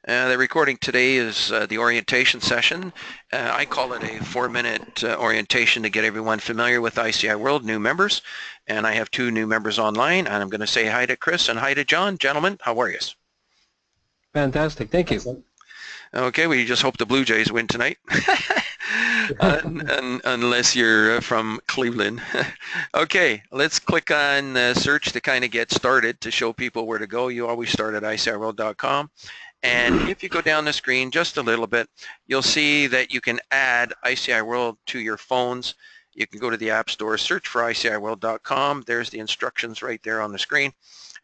The recording today is the orientation session. I call it a 4-minute orientation to get everyone familiar with ICI World, new members. And I have 2 new members online, and I'm going to say hi to Chris and hi to John. Gentlemen, how are you? Fantastic. Thank you. Excellent. Okay, we just hope the Blue Jays win tonight. Unless you're from Cleveland. Okay, let's click on search to kind of get started to show people where to go. You always start at ICIWorld.com. And if you go down the screen just a little bit, you'll see that you can add ICI World to your phones. You can go to the App Store, search for ICIWorld.com. There's the instructions right there on the screen.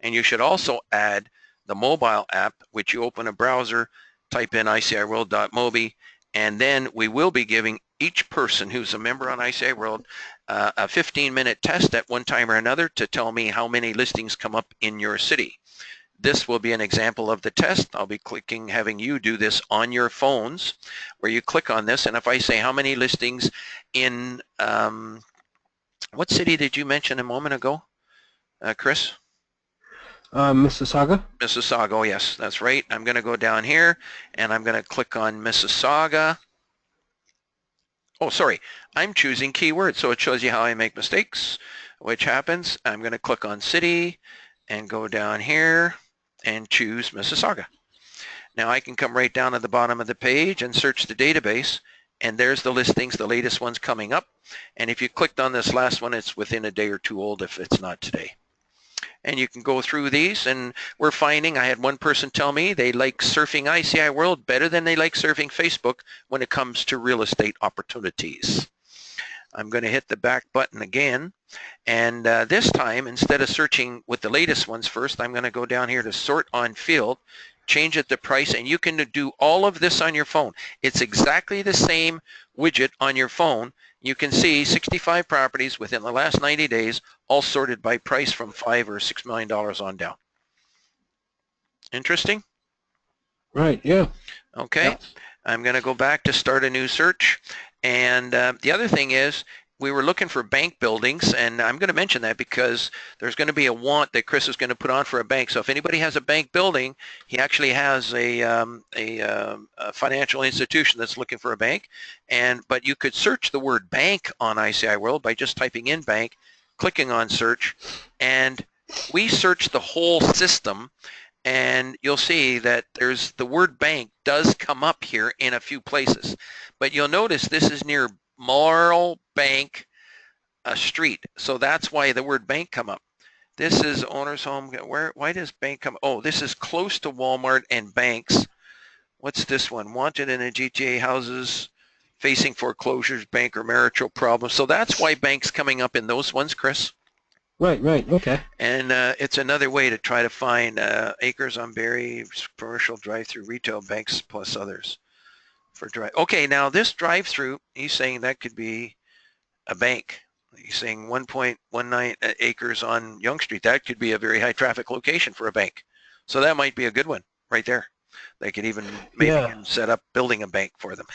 And you should also add the mobile app, which you open a browser, type in ICIWorld.mobi, and then we will be giving each person who's a member on ICI World a 15-minute test at one time or another to tell me how many listings come up in your city. This will be an example of the test. I'll be having you do this on your phones, where you click on this, and if I say how many listings in, what city did you mention a moment ago, Chris? Mississauga? Mississauga, oh yes, that's right. I'm going to go down here, and I'm going to click on Mississauga. Oh, sorry, I'm choosing keyword, so it shows you how I make mistakes, which happens. I'm going to click on city and go down here and choose Mississauga. Now I can come right down at the bottom of the page and search the database, and there's the listings, the latest ones coming up. And if you clicked on this last one, it's within a day or 2 old if it's not today. And you can go through these, and we're finding, I had one person tell me they like surfing ICI World better than they like surfing Facebook when it comes to real estate opportunities. I'm going to hit the back button again, and this time, instead of searching with the latest ones first, I'm going to go down here to sort on field, change it to price, and you can do all of this on your phone. It's exactly the same widget on your phone. You can see 65 properties within the last 90 days, all sorted by price from $5 or $6 million on down. Interesting? Right, yeah. Okay, yep. I'm going to go back to start a new search. And the other thing is, we were looking for bank buildings, and I'm going to mention that because there's going to be a want that Chris is going to put on for a bank. So if anybody has a bank building, he actually has a financial institution that's looking for a bank. But you could search the word bank on ICI World by just typing in bank, clicking on search, and we searched the whole system. And you'll see that there's the word bank does come up here in a few places. But you'll notice this is near Marl Bank Street. So that's why the word bank come up. This is owner's home. Why does bank come? Oh, this is close to Walmart and banks. What's this one? Wanted in a GTA houses facing foreclosures, bank or marital problems. So that's why bank's coming up in those ones, Chris. Right, okay. And it's another way to try to find acres on Berry, commercial drive-through retail banks plus others for drive. Okay, now this drive-through, he's saying that could be a bank. He's saying 1.19 acres on Yonge Street. That could be a very high traffic location for a bank. So that might be a good one right there. They could even maybe set up building a bank for them.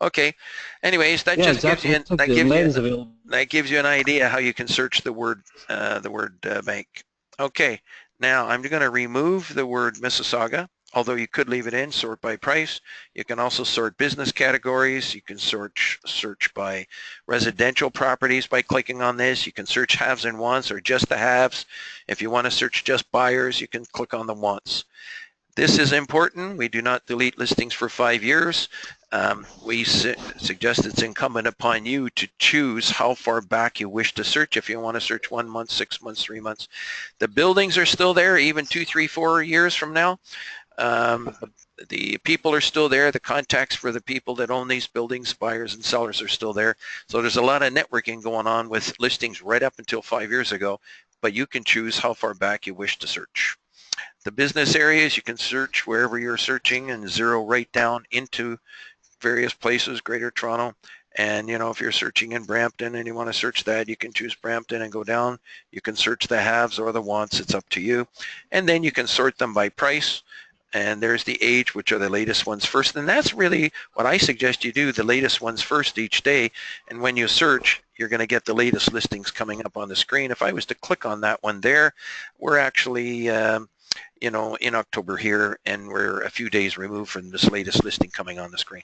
Okay. Anyways, that just exactly. gives you an idea how you can search the word bank. Okay. Now I'm going to remove the word Mississauga, although you could leave it in, sort by price. You can also sort business categories. You can search by residential properties by clicking on this. You can search haves and wants or just the haves. If you want to search just buyers, you can click on the wants. This is important. We do not delete listings for 5 years. We suggest it's incumbent upon you to choose how far back you wish to search. If you want to search 1 month, 6 months, 3 months. The buildings are still there even 2, 3, 4 years from now. The people are still there. The contacts for the people that own these buildings, buyers and sellers, are still there. So there's a lot of networking going on with listings right up until 5 years ago, but you can choose how far back you wish to search. The business areas, you can search wherever you're searching and zero right down into various places, Greater Toronto. And, you know, if you're searching in Brampton and you want to search that, you can choose Brampton and go down. You can search the haves or the wants. It's up to you. And then you can sort them by price. And there's the age, which are the latest ones first. And that's really what I suggest you do, the latest ones first each day. And when you search, you're going to get the latest listings coming up on the screen. If I was to click on that one there, we're actually you know, in October here, and we're a few days removed from this latest listing coming on the screen.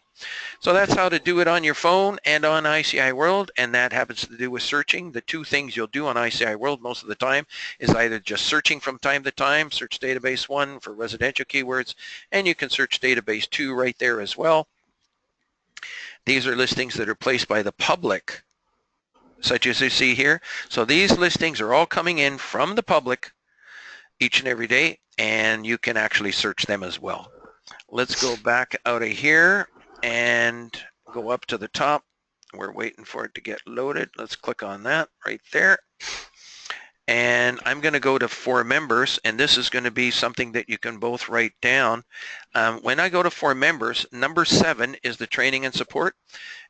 So that's how to do it on your phone and on ICIWorld, and that happens to do with searching. The two things you'll do on ICIWorld most of the time is either just searching from time to time, search database 1 for residential keywords, and you can search database 2 right there as well. These are listings that are placed by the public, such as you see here. So these listings are all coming in from the public each and every day, and you can actually search them as well. Let's go back out of here and go up to the top. We're waiting for it to get loaded. Let's click on that right there. And I'm going to go to for members, and this is going to be something that you can both write down. When I go to for members, number 7 is the training and support.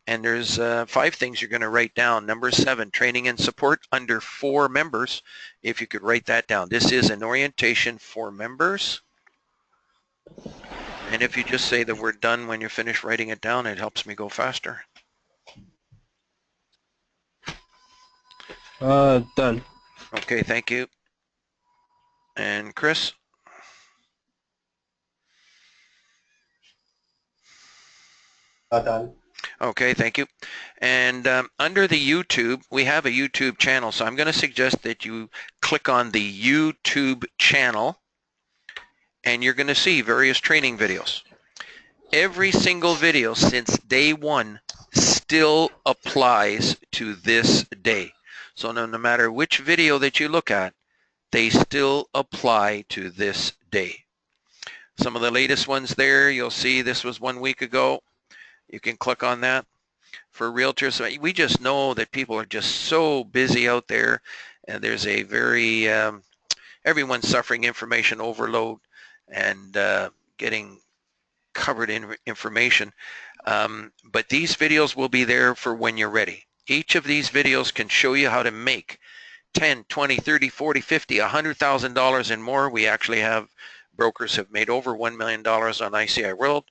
And there's 5 things you're going to write down. Number 7, training and support under for members. If you could write that down. This is an orientation for members. And if you just say the word done when you're finished writing it down, it helps me go faster. Done. Okay, thank you. And Chris? Done. Okay, thank you. And under the YouTube, we have a YouTube channel. So I'm going to suggest that you click on the YouTube channel, and you're going to see various training videos. Every single video since day 1 still applies to this day. So no matter which video that you look at, they still apply to this day. Some of the latest ones there, you'll see this was 1 week ago. You can click on that. For realtors, we just know that people are just so busy out there, and there's a very, everyone's suffering information overload and getting covered in information. But these videos will be there for when you're ready. Each of these videos can show you how to make 10, 20, 30, 40, 50, $100,000 and more. We actually have brokers have made over $1 million on ICIWorld.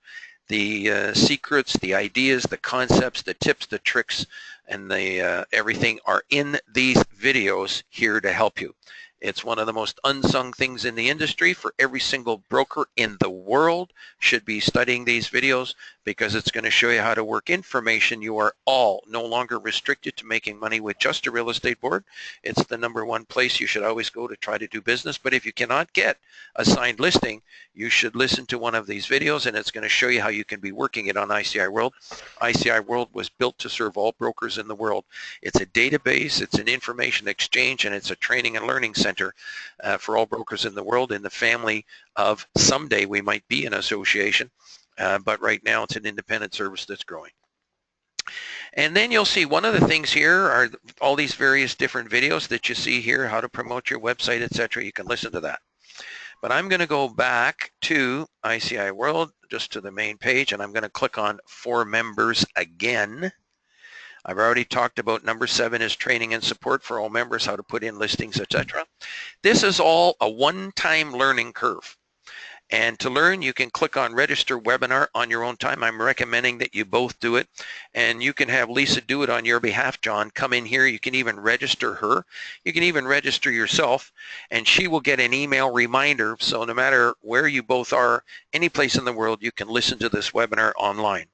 The secrets, the ideas, the concepts, the tips, the tricks, and the everything are in these videos here to help you. It's one of the most unsung things in the industry. For every single broker in the world should be studying these videos, because it's going to show you how to work information. You are all no longer restricted to making money with just a real estate board. It's the #1 place you should always go to try to do business. But if you cannot get a signed listing, you should listen to one of these videos, and it's going to show you how you can be working it on ICIWorld. ICIWorld was built to serve all brokers in the world. It's a database, it's an information exchange, and it's a training and learning center for all brokers in the world, in the family of someday we might be an association. But right now it's an independent service that's growing. And then you'll see one of the things here are all these various different videos that you see here, how to promote your website, etc. You can listen to that. But I'm going to go back to ICIWorld, just to the main page, and I'm going to click on for members again. I've already talked about number 7 is training and support for all members, how to put in listings, etc. This is all a one-time learning curve. And to learn, you can click on register webinar on your own time. I'm recommending that you both do it. And you can have Lisa do it on your behalf, John. Come in here. You can even register her. You can even register yourself. And she will get an email reminder. So no matter where you both are, any place in the world, you can listen to this webinar online.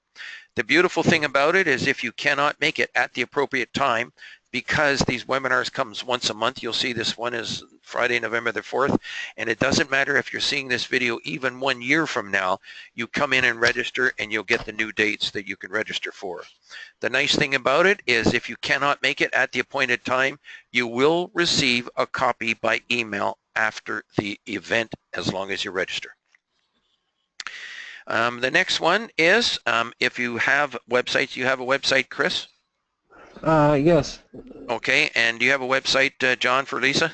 The beautiful thing about it is if you cannot make it at the appropriate time, because these webinars comes once a month, you'll see this one is Friday, November the 4th, and it doesn't matter if you're seeing this video even 1 year from now, you come in and register and you'll get the new dates that you can register for. The nice thing about it is if you cannot make it at the appointed time, you will receive a copy by email after the event as long as you register. The next one is if you have websites, you have a website, Chris? Yes. Okay, and do you have a website, John, for Lisa?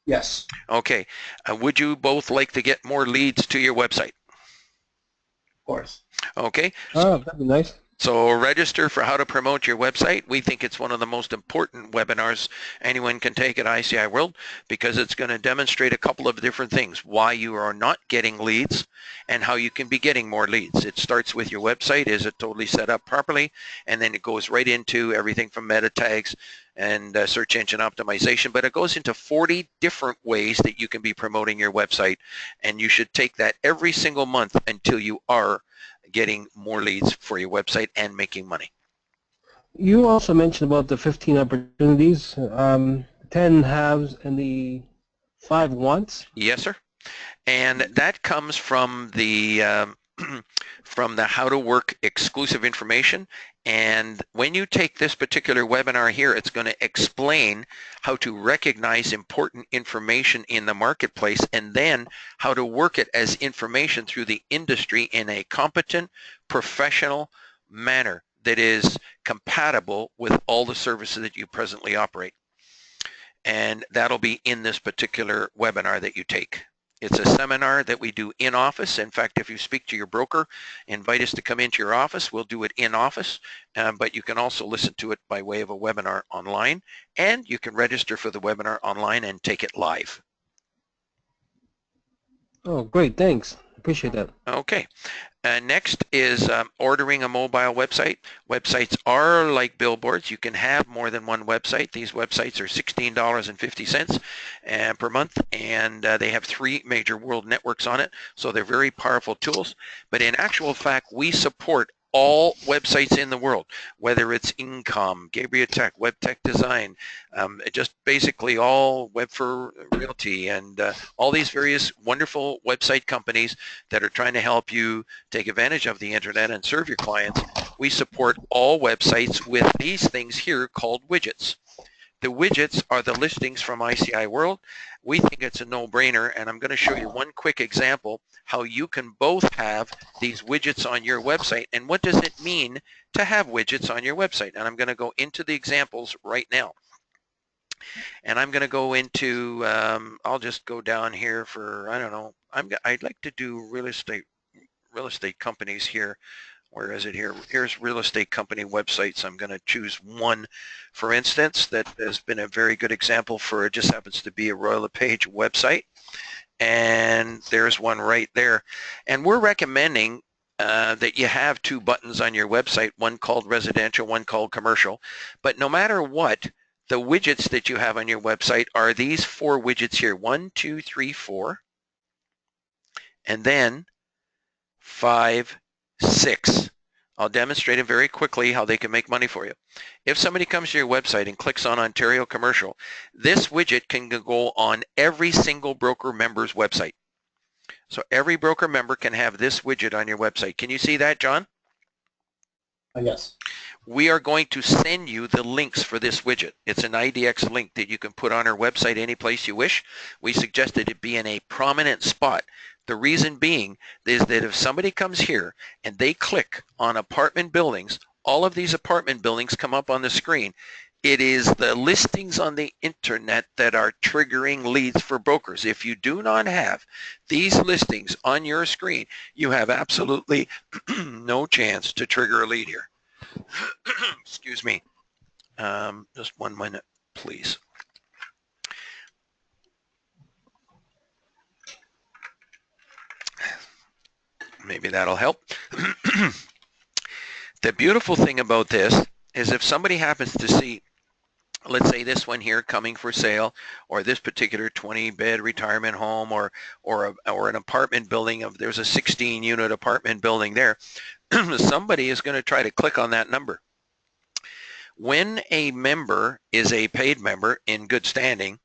Yes. Okay, would you both like to get more leads to your website? Of course. Okay. Oh, that'd be nice. So register for how to promote your website. We think it's one of the most important webinars anyone can take at ICIWorld, because it's going to demonstrate a couple of different things: why you are not getting leads and how you can be getting more leads. It starts with your website. Is it totally set up properly? And then it goes right into everything from meta tags and search engine optimization, but it goes into 40 different ways that you can be promoting your website, and you should take that every single month until you are getting more leads for your website and making money. You also mentioned about the 15 opportunities, 10 haves and the 5 wants. Yes, sir. And that comes from the from the How to Work exclusive information. And when you take this particular webinar here, it's going to explain how to recognize important information in the marketplace and then how to work it as information through the industry in a competent, professional manner that is compatible with all the services that you presently operate. And that'll be in this particular webinar that you take. It's a seminar that we do in office. In fact, if you speak to your broker, invite us to come into your office. We'll do it in office, but you can also listen to it by way of a webinar online, and you can register for the webinar online and take it live. Oh, great. Thanks. Appreciate that. Okay. Next is ordering a mobile website. Websites are like billboards. You can have more than one website. These websites are $16.50 per month, and they have 3 major world networks on it, so they're very powerful tools. But in actual fact, we support all websites in the world, whether it's Incom, Gabriel Tech, Web Tech Design, just basically all Web for Realty, and all these various wonderful website companies that are trying to help you take advantage of the internet and serve your clients. We support all websites with these things here called widgets. The widgets are the listings from ICIWorld. We think it's a no-brainer, and I'm going to show you one quick example how you can both have these widgets on your website, and what does it mean to have widgets on your website. And I'm going to go into the examples right now. And I'm going to go into, I'll just go down here for, I don't know, I'd like to do real estate companies here. Where is it here? Here's real estate company websites. I'm going to choose one, for instance, that has been a very good example for, it just happens to be a Royal LePage website. And there's one right there. And we're recommending that you have 2 buttons on your website, one called residential, one called commercial. But no matter what, the widgets that you have on your website are these 4 widgets here, 1, 2, 3, 4, and then 5, 6. I'll demonstrate it very quickly how they can make money for you. If somebody comes to your website and clicks on Ontario Commercial, this widget can go on every single broker member's website. So every broker member can have this widget on your website. Can you see that, John? Yes. We are going to send you the links for this widget. It's an IDX link that you can put on our website any place you wish. We suggested it be in a prominent spot. The reason being is that if somebody comes here and they click on apartment buildings, all of these apartment buildings come up on the screen. It is the listings on the internet that are triggering leads for brokers. If you do not have these listings on your screen, you have absolutely no chance to trigger a lead here. Excuse me. Just 1 minute, please. Maybe that'll help. The beautiful thing about this is if somebody happens to see, let's say this one here coming for sale, or this particular 20-bed retirement home, or an apartment building of, there's a 16-unit apartment building there, somebody is going to try to click on that number. When a member is a paid member in good standing,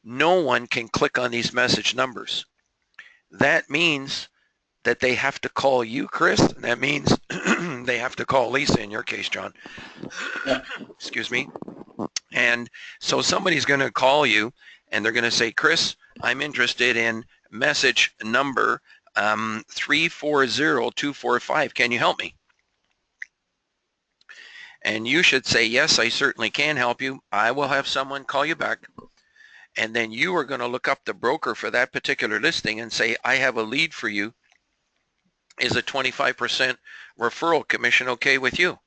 no one can click on these message numbers. That means that they have to call you, Chris. That means they have to call Lisa, in your case, John. Excuse me. And so somebody's going to call you and they're going to say, Chris, I'm interested in message number 340245. Can you help me? And you should say, yes, I certainly can help you. I will have someone call you back. And then you are going to look up the broker for that particular listing and say, I have a lead for you. Is a 25% referral commission okay with you?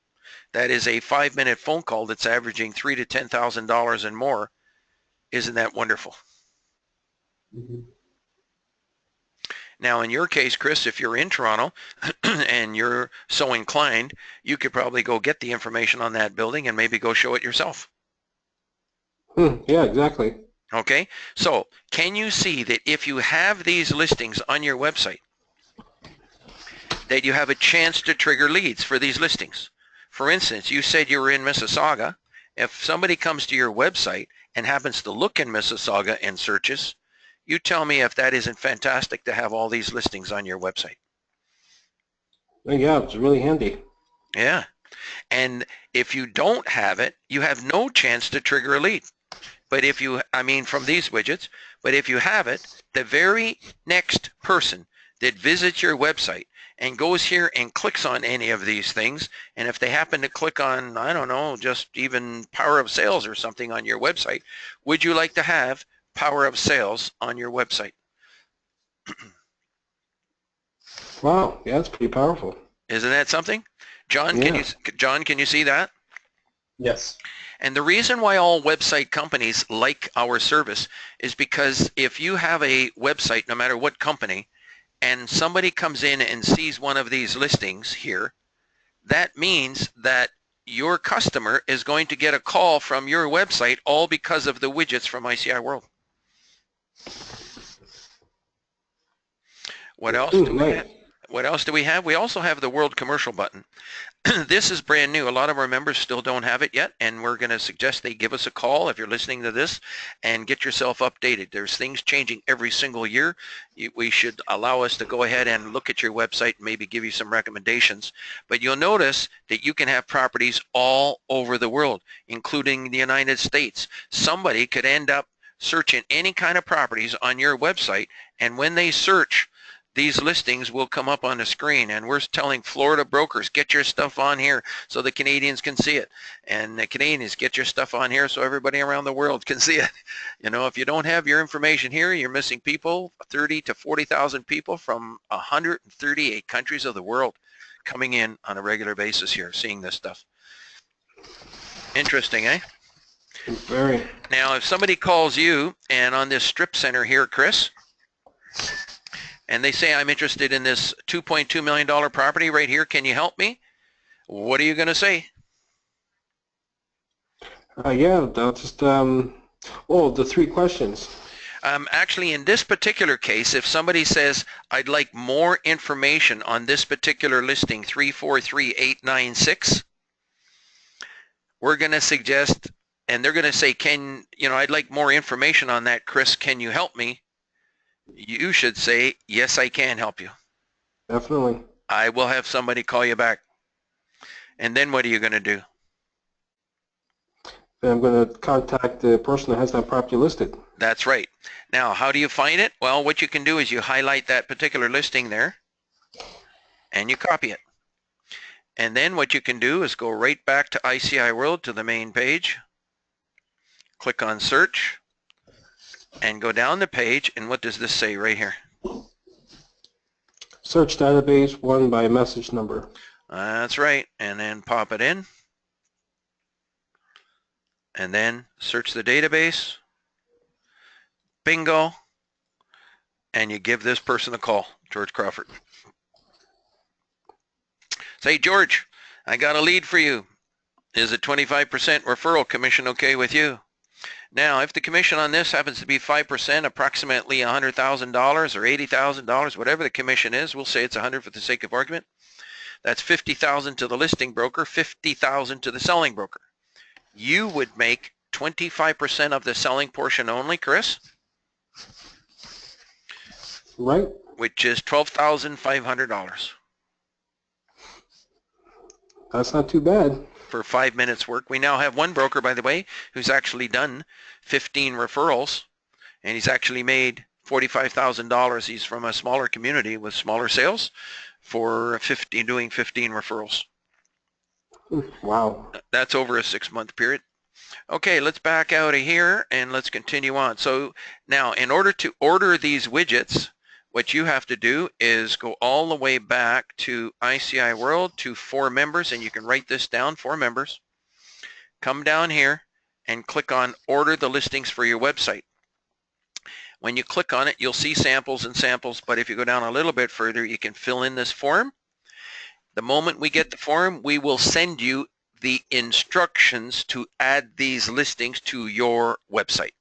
That is a 5-minute phone call that's averaging $3,000 to $10,000 and more. Isn't that wonderful? Mm-hmm. Now, in your case, Chris, if you're in Toronto and you're so inclined, you could probably go get the information on that building and maybe go show it yourself. Yeah, exactly. Okay, so can you see that if you have these listings on your website, that you have a chance to trigger leads for these listings? For instance, you said you were in Mississauga. If somebody comes to your website and happens to look in Mississauga and searches, you tell me if that isn't fantastic to have all these listings on your website. Yeah, it's really handy. Yeah. And if you don't have it, you have no chance to trigger a lead. But if you, I mean, from these widgets, but if you have it, the very next person that visits your website and goes here and clicks on any of these things, and if they happen to click on, I don't know, just even Power of Sales or something on your website, would you like to have Power of Sales on your website? Wow, yeah, that's pretty powerful. Isn't that something? John, Yeah. can you see that? Yes. And the reason why all website companies like our service is because if you have a website, no matter what company, and somebody comes in and sees one of these listings here, that means that your customer is going to get a call from your website all because of the widgets from ICIWorld. What else do we Right. have? What else do we have? We also have the World Commercial button. This is brand new. A lot of our members still don't have it yet, and we're going to suggest they give us a call if you're listening to this and get yourself updated. There's things changing every single year. We should allow us to go ahead and look at your website and maybe give you some recommendations. But you'll notice that you can have properties all over the world, including the United States. Somebody could end up searching any kind of properties on your website, and when they search, these listings will come up on the screen, and we're telling Florida brokers, get your stuff on here so the Canadians can see it, and the Canadians, get your stuff on here so everybody around the world can see it. You know, if you don't have your information here, you're missing people, 30 to 40,000 people from 138 countries of the world coming in on a regular basis here, seeing this stuff. Interesting, eh? Very. Now, if somebody calls you, and on this strip center here, Chris, and they say, I'm interested in this $2.2 million property right here, can you help me? What are you going to say? Yeah, that's just, oh, the 3 questions. Actually, in this particular case, if somebody says, I'd like more information on this particular listing, 343896, we're going to suggest, and they're going to say, I'd like more information on that, Chris, can you help me? You should say, yes, I can help you. Definitely. I will have somebody call you back. And then what are you going to do? And I'm going to contact the person that has that property listed. That's right. Now, how do you find it? Well, what you can do is you highlight that particular listing there and you copy it. And then what you can do is go right back to ICIWorld, to the main page, click on search, and go down the page, and what does this say right here? Search database 1 by message number. That's right. And then pop it in. And then search the database. Bingo. And you give this person a call, George Crawford. Say, George, I got a lead for you. Is a 25% referral commission okay with you? Now, if the commission on this happens to be 5%, approximately $100,000 or $80,000, whatever the commission is, we'll say it's 100 for the sake of argument. That's 50,000 to the listing broker, 50,000 to the selling broker. You would make 25% of the selling portion only, Chris? Right. Which is $12,500. That's not too bad. For 5 minutes work. We now have one broker, by the way, who's actually done 15 referrals, and he's actually made $45,000. He's from a smaller community with smaller sales for doing 15 referrals. Wow. That's over a 6-month period. Okay, let's back out of here and let's continue on. So now, in order to order these widgets, what you have to do is go all the way back to ICIWorld to 4 members, and you can write this down, 4 members. Come down here and click on order the listings for your website. When you click on it, you'll see samples and samples, but if you go down a little bit further, you can fill in this form. The moment we get the form, we will send you the instructions to add these listings to your website.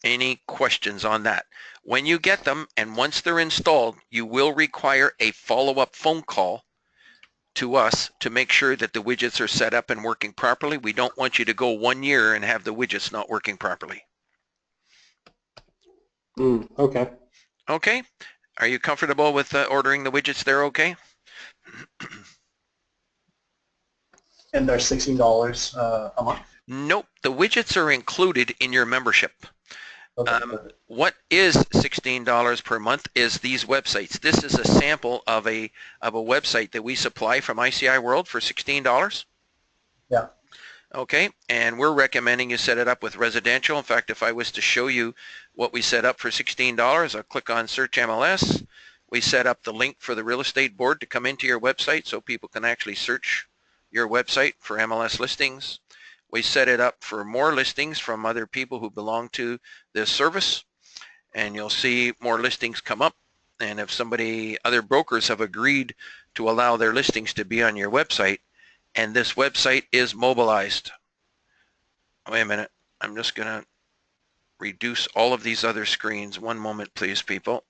Any questions on that? When you get them and once they're installed, you will require a follow-up phone call to us to make sure that the widgets are set up and working properly. We don't want you to go 1 year and have the widgets not working properly. Okay. Okay. Are you comfortable with ordering the widgets there? Okay. And they're $16 a month? Nope. The widgets are included in your membership. Okay, perfect. What is $16 per month is these websites. This is a sample of a website that we supply from ICIWorld for $16. Yeah. Okay, and we're recommending you set it up with residential. In fact, if I was to show you what we set up for $16, I'll click on Search MLS. We set up the link for the real estate board to come into your website so people can actually search your website for MLS listings. We set it up for more listings from other people who belong to this service, and you'll see more listings come up. And if other brokers have agreed to allow their listings to be on your website, and this website is mobilized. Wait a minute, I'm just going to reduce all of these other screens. One moment, please, people.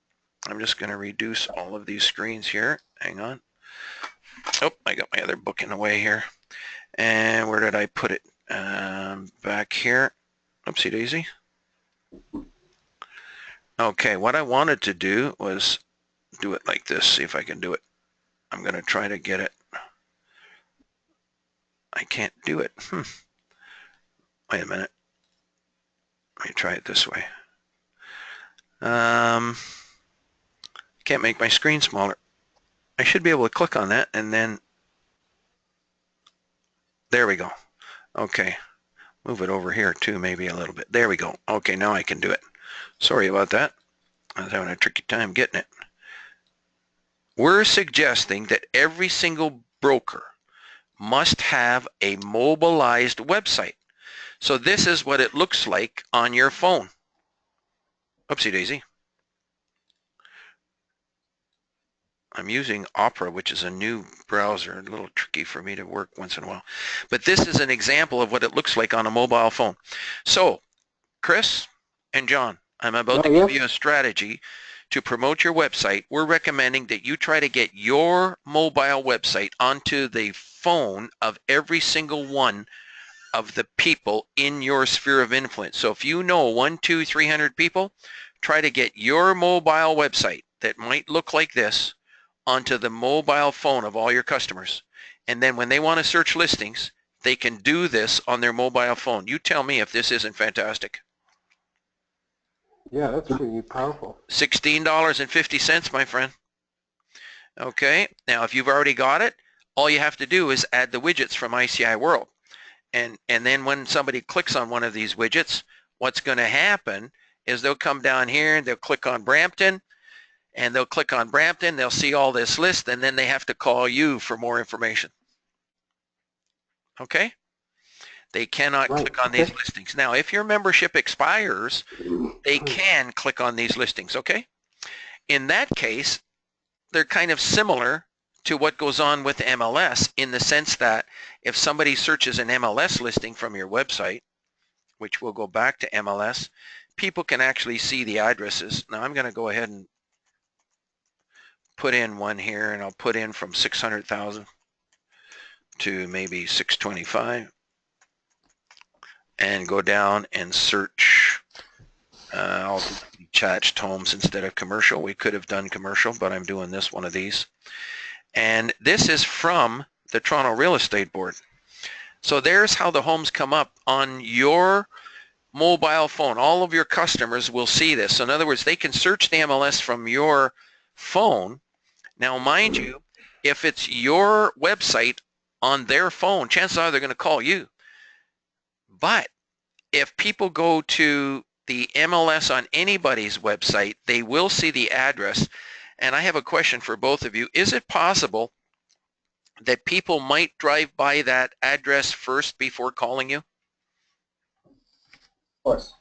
I'm just going to reduce all of these screens here. Hang on. Oh, I got my other book in the way here. And where did I put it? Back here. Oopsie daisy. Okay, what I wanted to do was do it like this. See if I can do it. I'm going to try to get it. I can't do it. Wait a minute. Let me try it this way. Can't make my screen smaller. I should be able to click on that and then there we go. Okay. Move it over here too, maybe a little bit. There we go. Okay, now I can do it. Sorry about that. I was having a tricky time getting it. We're suggesting that every single broker must have a mobilized website. So this is what it looks like on your phone. Oopsie daisy. I'm using Opera, which is a new browser, a little tricky for me to work once in a while. But this is an example of what it looks like on a mobile phone. So, Chris and John, I'm about to give you a strategy to promote your website. We're recommending that you try to get your mobile website onto the phone of every single one of the people in your sphere of influence. So if you know 100, 200, 300 people, try to get your mobile website that might look like this onto the mobile phone of all your customers. And then when they want to search listings, they can do this on their mobile phone. You tell me if this isn't fantastic. Yeah, that's pretty powerful. $16.50, my friend. Okay, now if you've already got it, all you have to do is add the widgets from ICIWorld. And then when somebody clicks on one of these widgets, what's going to happen is they'll come down here and they'll click on Brampton, and they'll click on Brampton, they'll see all this list, and then they have to call you for more information. Okay? They cannot click on these listings. Now, if your membership expires, they can click on these listings, okay? In that case, they're kind of similar to what goes on with MLS in the sense that if somebody searches an MLS listing from your website, which will go back to MLS, people can actually see the addresses. Now, I'm going to go ahead and put in one here, and I'll put in from 600,000 to maybe 625. And go down and search. I'll do detached homes instead of commercial. We could have done commercial, but I'm doing this one of these. And this is from the Toronto Real Estate Board. So there's how the homes come up on your mobile phone. All of your customers will see this. So in other words, they can search the MLS from your phone. Now, mind you, if it's your website on their phone, chances are they're going to call you. But if people go to the MLS on anybody's website, they will see the address. And I have a question for both of you. Is it possible that people might drive by that address first before calling you? Of course.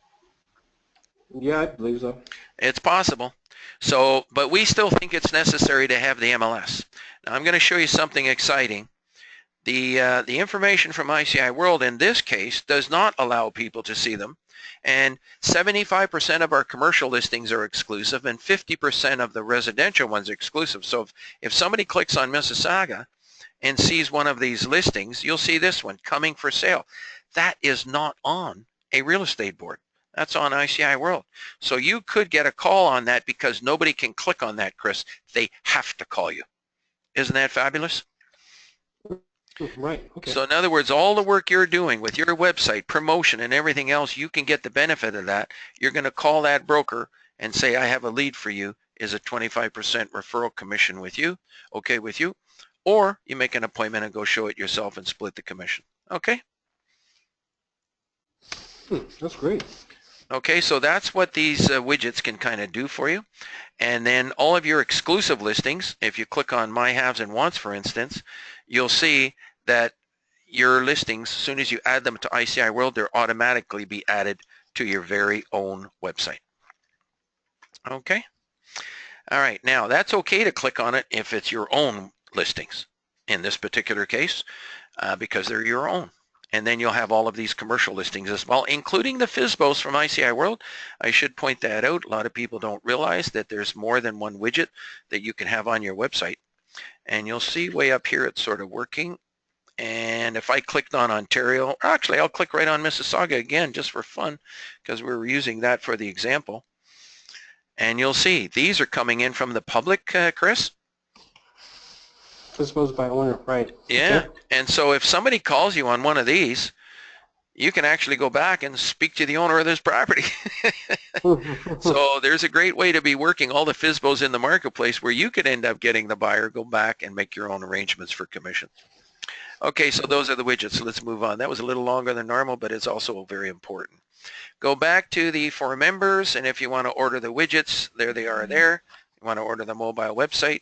Yeah, I believe so. It's possible. So, but we still think it's necessary to have the MLS. Now, I'm going to show you something exciting. The information from ICIWorld in this case does not allow people to see them, and 75% of our commercial listings are exclusive and 50% of the residential ones are exclusive. So if somebody clicks on Mississauga and sees one of these listings, you'll see this one, coming for sale. That is not on a real estate board. That's on ICIWorld. So you could get a call on that because nobody can click on that, Chris. They have to call you. Isn't that fabulous? Right. Okay. So in other words, all the work you're doing with your website, promotion, and everything else, you can get the benefit of that. You're going to call that broker and say, I have a lead for you. Is a 25% referral commission with you? Okay with you? Or you make an appointment and go show it yourself and split the commission. Okay? That's great. Okay, so that's what these widgets can kind of do for you. And then all of your exclusive listings, if you click on My Haves and Wants, for instance, you'll see that your listings, as soon as you add them to ICIWorld, they'll automatically be added to your very own website. Okay? All right, now that's okay to click on it if it's your own listings in this particular case, because they're your own. And then you'll have all of these commercial listings as well, including the FSBOs from ICIWorld. I should point that out. A lot of people don't realize that there's more than one widget that you can have on your website. And you'll see way up here it's sort of working. And if I clicked on Ontario, actually I'll click right on Mississauga again just for fun because we were using that for the example. And you'll see these are coming in from the public, Chris. Disposed by owner, right. Yeah, Okay. and so if somebody calls you on one of these, you can actually go back and speak to the owner of this property. So there's a great way to be working all the FSBOs in the marketplace where you could end up getting the buyer, go back and make your own arrangements for commission. Okay, so those are the widgets. So let's move on. That was a little longer than normal, but it's also very important. Go back to the for members, and if you want to order the widgets, there they are there. You want to order the mobile website,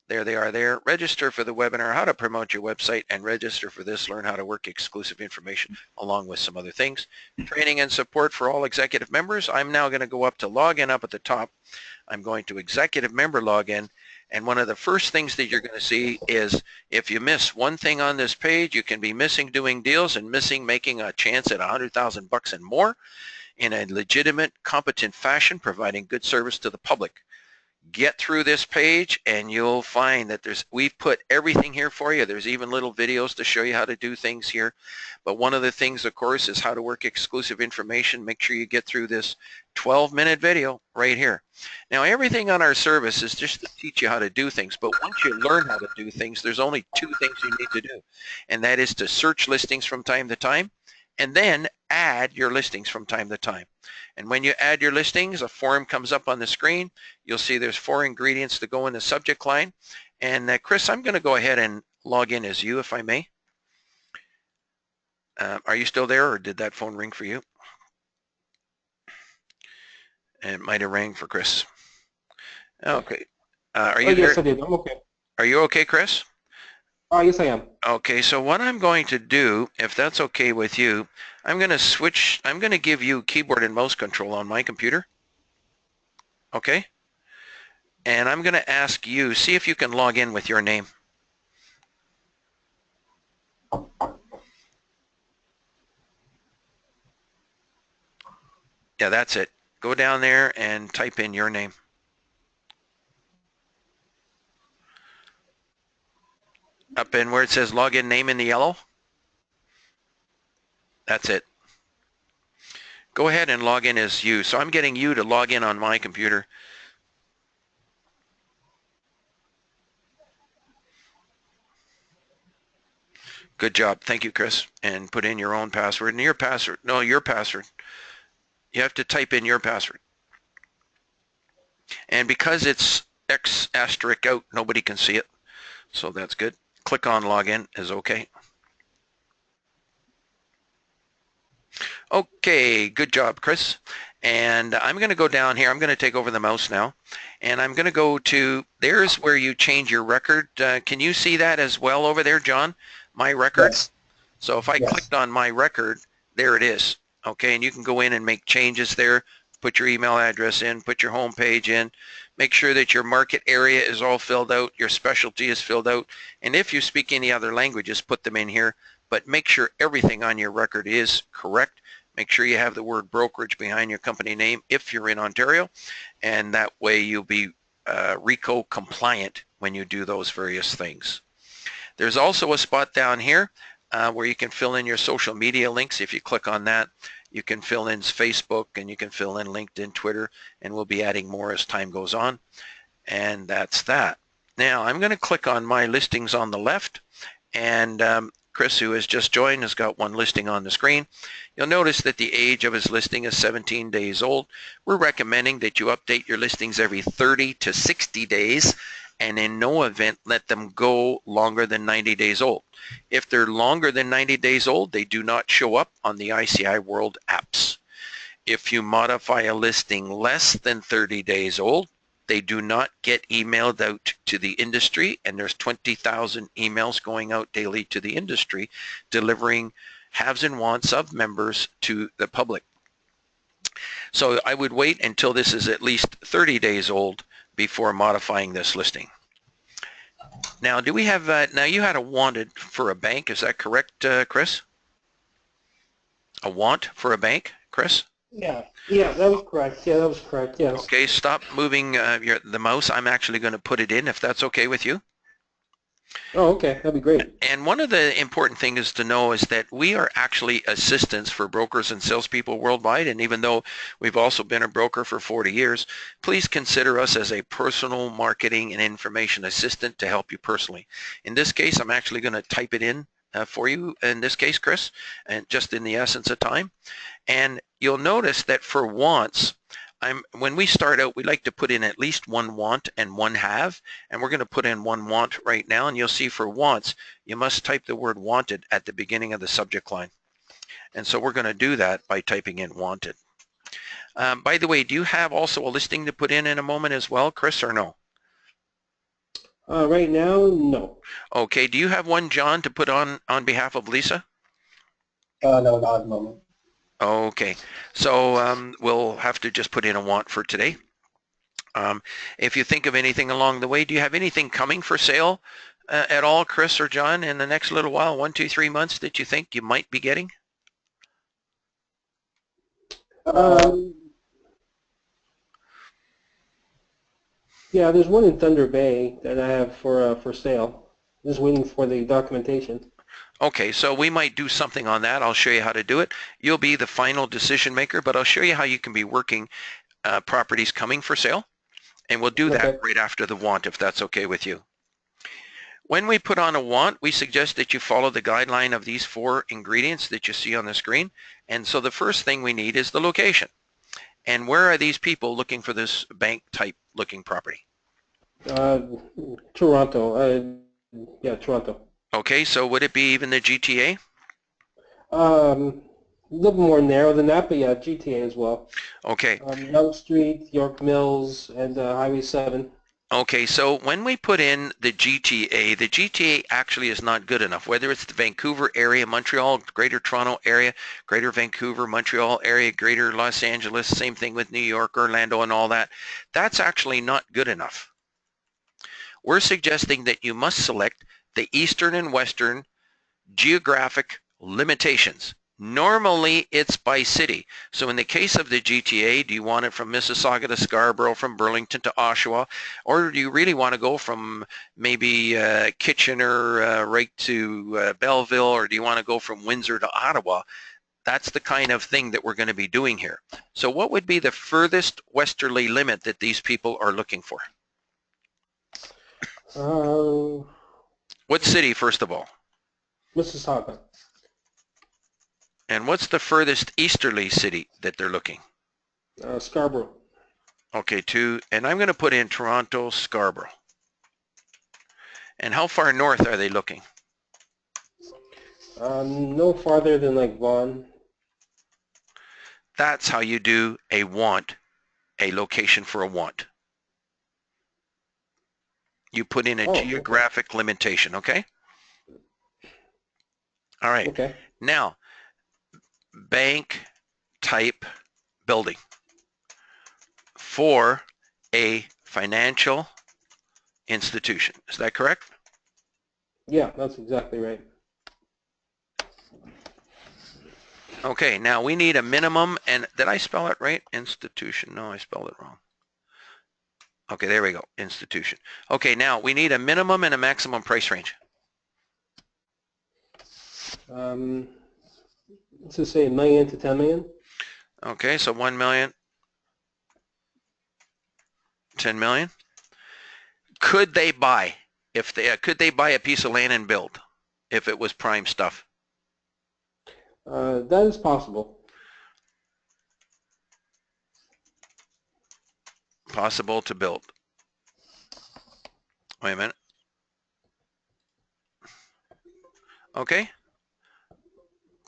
there they are there. Register for the webinar, how to promote your website, and register for this, learn how to work exclusive information, along with some other things. Training and support for all executive members. I'm now going to go up to login up at the top. I'm going to executive member login, and one of the first things that you're going to see is if you miss one thing on this page, you can be missing doing deals and missing making a chance at $100,000 and more in a legitimate, competent fashion, providing good service to the public. Get through this page and you'll find that we've put everything here for you. There's even little videos to show you how to do things here. But one of the things, of course, is how to work exclusive information. Make sure you get through this 12-minute video right here. Now, everything on our service is just to teach you how to do things. But once you learn how to do things, there's only two things you need to do. And that is to search listings from time to time and then add your listings from time to time. And when you add your listings, a form comes up on the screen. You'll see there's 4 ingredients to go in the subject line. And Chris, I'm going to go ahead and log in as you, if I may. Are you still there, or did that phone ring for you? It might have rang for Chris. Okay. Are you there? Yes, I did. I'm okay. Are you okay, Chris? Yes, I am. Okay, so what I'm going to do, if that's okay with you, I'm going to give you keyboard and mouse control on my computer. Okay? And I'm going to ask you, see if you can log in with your name. Yeah, that's it. Go down there and type in your name. Up in where it says login name in the yellow. That's it. Go ahead and log in as you. So I'm getting you to log in on my computer. Good job. Thank you, Chris. And put in your own password. And your password. No, your password. You have to type in your password. And because it's X asterisk out, nobody can see it. So that's good. Click on login is okay. Okay, good job, Chris. And I'm going to go down here. I'm going to take over the mouse now. And I'm going to go to, there's where you change your record. Can you see that as well over there, John? My record? Yes. So if I clicked on my record, there it is. Okay, and you can go in and make changes there. Put your email address in, put your home page in, Make sure that your market area is all filled out, your specialty is filled out, and if you speak any other languages, put them in here, but make sure everything on your record is correct. Make sure you have the word brokerage behind your company name if you're in Ontario, and that way you'll be RICO compliant when you do those various things. There's also a spot down here where you can fill in your social media links. If you click on that, you can fill in Facebook and you can fill in LinkedIn, Twitter, and we'll be adding more as time goes on. And that's that. Now I'm going to click on my listings on the left, and Chris, who has just joined, has got one listing on the screen. You'll notice that the age of his listing is 17 days old. We're recommending that you update your listings every 30 to 60 days, and in no event let them go longer than 90 days old. If they're longer than 90 days old, they do not show up on the ICIWorld apps. If you modify a listing less than 30 days old, they do not get emailed out to the industry, and there's 20,000 emails going out daily to the industry delivering haves and wants of members to the public. So I would wait until this is at least 30 days old before modifying this listing. Now, do we have, now you had a wanted for a bank, is that correct, Chris? A want for a bank, Chris? Yeah, that was correct. Yeah, that was correct, yes. Okay, stop moving the mouse. I'm actually going to put it in if that's okay with you. Oh, okay, that'd be great. And one of the important things to know is that we are actually assistants for brokers and salespeople worldwide. And even though we've also been a broker for 40 years, please consider us as a personal marketing and information assistant to help you personally. In this case, I'm actually going to type it in for you in this case, Chris, and just in the essence of time. And you'll notice that for wants, when we start out, we like to put in at least one want and one have, and we're going to put in one want right now, and you'll see for wants, you must type the word wanted at the beginning of the subject line. And so we're going to do that by typing in wanted. By the way, do you have also a listing to put in a moment as well, Chris, or no? Right now, no. Okay, do you have one, John, to put on behalf of Lisa? No, not at the moment. Okay, so we'll have to just put in a want for today. If you think of anything along the way, do you have anything coming for sale at all, Chris or John, in the next little while, 1, 2, 3 months that you think you might be getting? Yeah, there's one in Thunder Bay that I have for sale. Just waiting for the documentation. Okay, so we might do something on that. I'll show you how to do it. You'll be the final decision maker, but I'll show you how you can be working properties coming for sale. And we'll do that right after the want, if that's okay with you. When we put on a want, we suggest that you follow the guideline of these 4 ingredients that you see on the screen. And so the first thing we need is the location. And where are these people looking for this bank type looking property? Toronto. Yeah, Toronto. Okay, so would it be even the GTA? A little more narrow than that, but yeah, GTA as well. Okay. Yonge Street, York Mills, and Highway 7. Okay, so when we put in the GTA actually is not good enough. Whether it's the Vancouver area, Montreal, Greater Toronto area, Greater Vancouver, Montreal area, Greater Los Angeles, same thing with New York, Orlando, and all that, that's actually not good enough. We're suggesting that you must select the Eastern and Western geographic limitations. Normally it's by city. So in the case of the GTA, do you want it from Mississauga to Scarborough, from Burlington to Oshawa, or do you really want to go from maybe Kitchener right to Belleville, or do you want to go from Windsor to Ottawa? That's the kind of thing that we're going to be doing here. So what would be the furthest westerly limit that these people are looking for? What city, first of all? Mississauga. And what's the furthest easterly city that they're looking? Scarborough. Okay, 2. And I'm going to put in Toronto, Scarborough. And how far north are they looking? No farther than like Vaughan. That's how you do a want, a location for a want. You put in a geographic limitation, okay? All right. Okay. Now, bank type building for a financial institution. Is that correct? Yeah, that's exactly right. Okay, now we need a minimum, and did I spell it right? Institution. No, I spelled it wrong. Okay, there we go. Institution. Okay, now we need a minimum and a maximum price range. Let's just say $1 million to $10 million. Okay, so 1 million, 10 million. Could they buy? Could they buy a piece of land and build if it was prime stuff? That is possible. Possible to build. Wait a minute. Okay.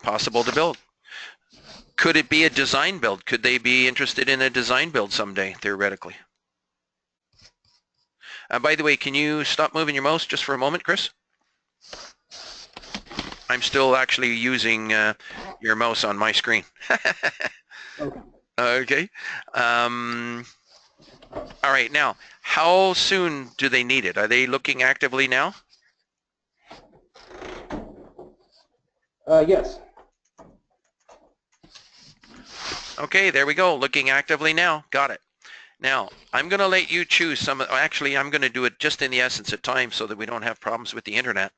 Possible to build. Could it be a design build? Could they be interested in a design build someday, theoretically? By the way, can you stop moving your mouse just for a moment, Chris? I'm still actually using your mouse on my screen. Okay. Okay. All right. Now, how soon do they need it? Are they looking actively now? Yes. Okay, there we go. Looking actively now. Got it. Now, I'm going to let you choose some. Actually, I'm going to do it just in the essence of time so that we don't have problems with the internet.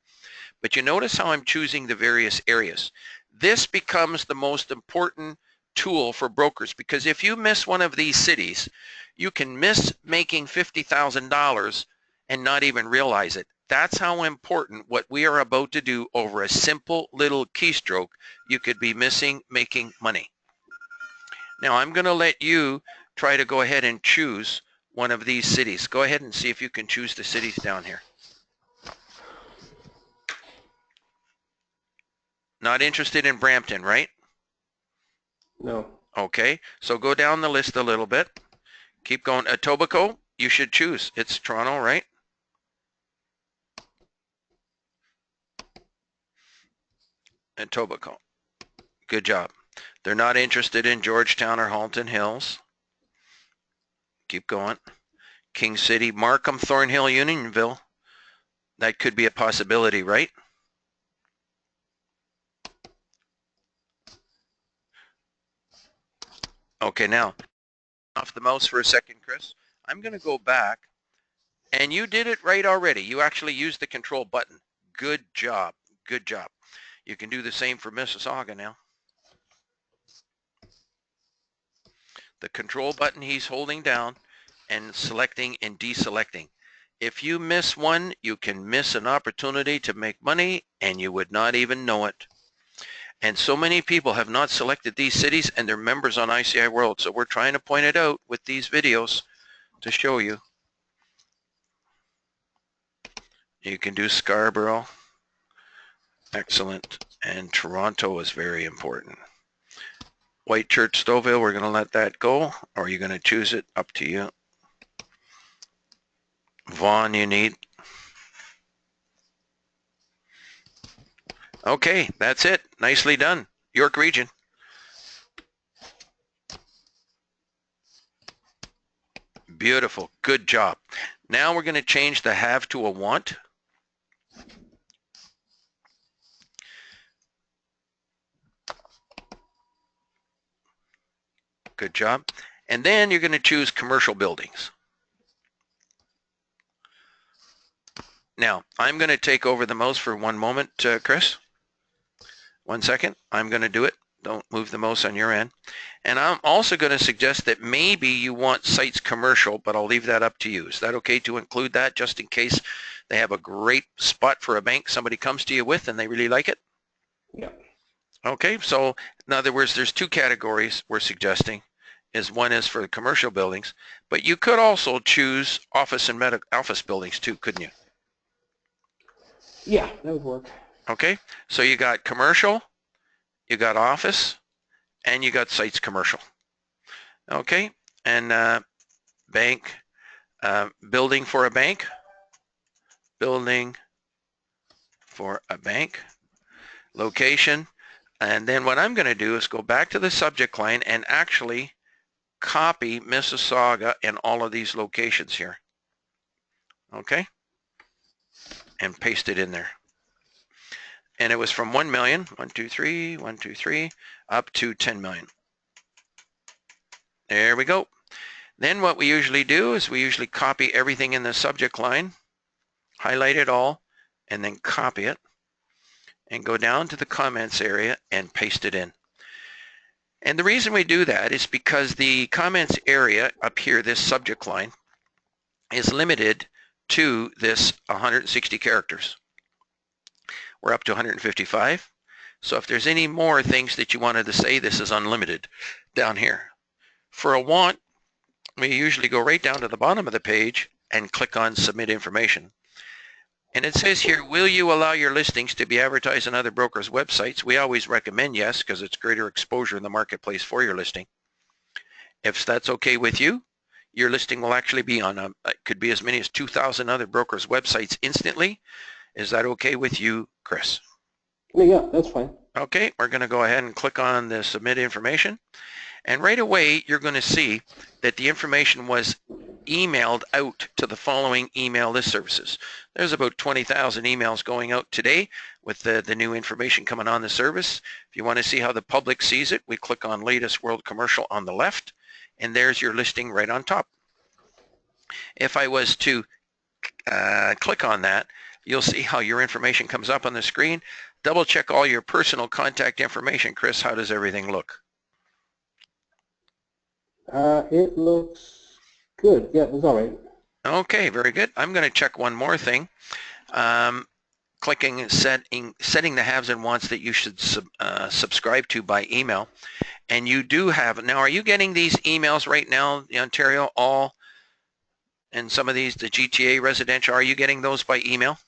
But you notice how I'm choosing the various areas. This becomes the most important tool for brokers, because if you miss one of these cities, you can miss making $50,000 and not even realize it. That's how important what we are about to do over a simple little keystroke. You could be missing making money. Now I'm going to let you try to go ahead and choose one of these cities. Go ahead and see if you can choose the cities down here. Not interested in Brampton, right? No. Okay, so go down the list a little bit. Keep going. Etobicoke, you should choose. It's Toronto, right? Etobicoke. Good job. They're not interested in Georgetown or Halton Hills. Keep going. King City, Markham, Thornhill, Unionville. That could be a possibility, right? Okay, now, off the mouse for a second, Chris. I'm going to go back, and you did it right already. You actually used the control button. Good job. Good job. You can do the same for Mississauga now. The control button he's holding down and selecting and deselecting. If you miss one, you can miss an opportunity to make money and you would not even know it. And so many people have not selected these cities and they're members on ICIWorld. So we're trying to point it out with these videos to show you. You can do Scarborough. Excellent. And Toronto is very important. Whitechurch, Stouffville, we're going to let that go. Or you're going to choose it, up to you. Vaughan you need. Okay, that's it. Nicely done. York Region. Beautiful. Good job. Now we're going to change the have to a want. Good job. And then you're going to choose commercial buildings. Now, I'm going to take over the mouse for one moment, Chris. 1 second. I'm going to do it. Don't move the mouse on your end. And I'm also going to suggest that maybe you want sites commercial, but I'll leave that up to you. Is that okay to include that just in case they have a great spot for a bank somebody comes to you with and they really like it? Yeah. Okay, so in other words, there's two categories we're suggesting. One is for the commercial buildings, but you could also choose office and office buildings too, couldn't you? Yeah, that would work. Okay, so you got commercial, you got office, and you got sites commercial. Okay, and bank, building for a bank, building for a bank, location, and then what I'm going to do is go back to the subject line and actually copy Mississauga and all of these locations here. Okay? And paste it in there. And it was from 1 million, 1, 2, 3, 1, 2, 3, up to 10 million. There we go. Then what we usually do is we usually copy everything in the subject line, highlight it all, and then copy it, and go down to the comments area and paste it in. And the reason we do that is because the comments area up here, this subject line, is limited to this 160 characters. We're up to 155. So if there's any more things that you wanted to say, this is unlimited down here. For a want, we usually go right down to the bottom of the page and click on Submit Information. And it says here, will you allow your listings to be advertised on other brokers' websites? We always recommend yes, because it's greater exposure in the marketplace for your listing. If that's okay with you, your listing will actually be on it could be as many as 2,000 other brokers' websites instantly. Is that okay with you, Chris? Yeah, that's fine. Okay, we're going to go ahead and click on the Submit Information. And right away, you're going to see that the information was emailed out to the following email list services. There's about 20,000 emails going out today with the new information coming on the service. If you want to see how the public sees it, we click on Latest World Commercial on the left, and there's your listing right on top. If I was to click on that, you'll see how your information comes up on the screen. Double check all your personal contact information. Chris, how does everything look? It looks good. Yeah, it's all right. Okay, very good. I'm going to check one more thing. Clicking setting the haves and wants that you should subscribe to by email. And you do have, now are you getting these emails right now, the Ontario All, and some of these, the GTA residential, are you getting those by email?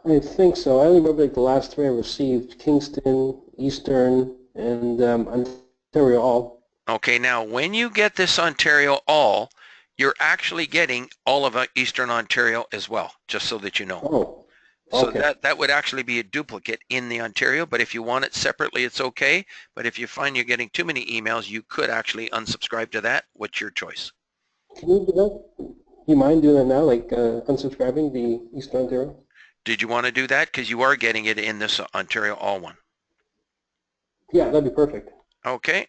I think so. I only remember like the last three I received: Kingston, Eastern, and Ontario All. Okay, now when you get this Ontario All, you're actually getting all of Eastern Ontario as well, just so that you know. Oh, okay. So that would actually be a duplicate in the Ontario, but if you want it separately, it's okay. But if you find you're getting too many emails, you could actually unsubscribe to that. What's your choice? Can you do that? You mind doing that now, like unsubscribing the Eastern Ontario? Did you want to do that? Because you are getting it in this Ontario All one. Yeah, that'd be perfect. Okay.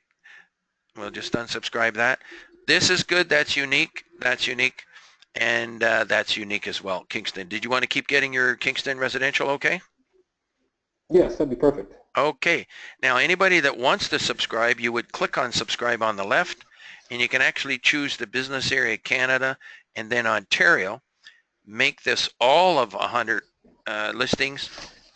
We'll just unsubscribe that. This is good. That's unique. That's unique. And that's unique as well. Kingston. Did you want to keep getting your Kingston residential okay? Yes, that'd be perfect. Okay. Now, anybody that wants to subscribe, you would click on subscribe on the left, and you can actually choose the business area Canada and then Ontario. Make this all of 100 listings.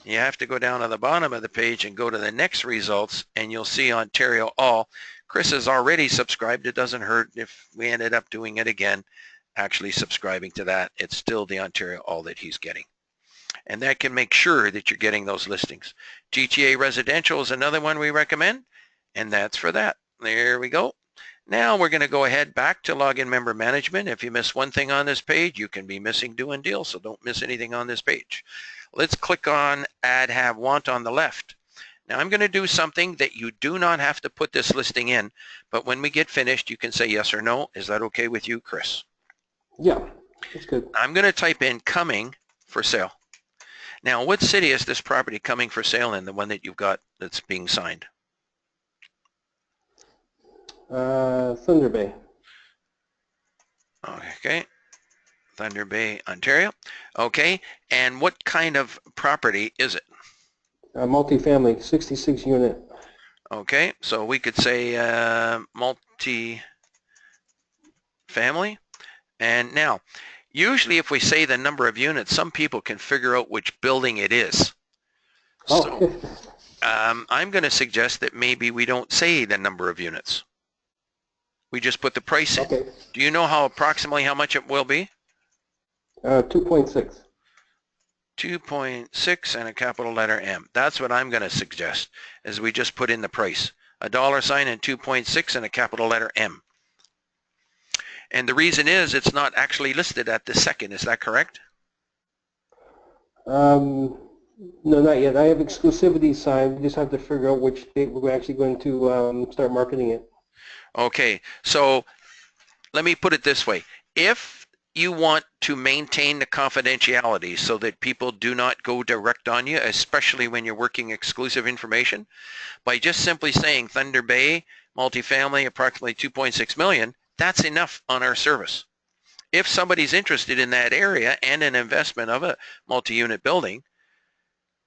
You have to go down to the bottom of the page and go to the next results, and you'll see Ontario All. Chris has already subscribed. It doesn't hurt if we ended up doing it again, actually subscribing to that. It's still the Ontario All that he's getting. And that can make sure that you're getting those listings. GTA Residential is another one we recommend, and that's for that. There we go. Now we're going to go ahead back to Login Member Management. If you miss one thing on this page, you can be missing doing deals, so don't miss anything on this page. Let's click on Add Have Want on the left. Now I'm going to do something that you do not have to put this listing in, but when we get finished, you can say yes or no. Is that okay with you, Chris? Yeah, that's good. I'm going to type in coming for sale. Now, what city is this property coming for sale in, the one that you've got that's being signed? Thunder Bay. Okay, Thunder Bay, Ontario. Okay, and what kind of property is it? Multi-family, 66 unit. Okay, so we could say multi-family. And now, usually if we say the number of units, some people can figure out which building it is. Oh. So I'm going to suggest that maybe we don't say the number of units. We just put the price in. Okay. Do you know approximately how much it will be? 2.6. 2.6 and a capital letter M. That's what I'm going to suggest, is we just put in the price. $sign and 2.6 and a capital letter M. And the reason is it's not actually listed at the second. Is that correct? No, not yet. I have exclusivity signed. We just have to figure out which date we're actually going to start marketing it. Okay, so let me put it this way. If you want to maintain the confidentiality so that people do not go direct on you, especially when you're working exclusive information, by just simply saying Thunder Bay, multifamily, approximately 2.6 million, that's enough on our service. If somebody's interested in that area and an investment of a multi-unit building,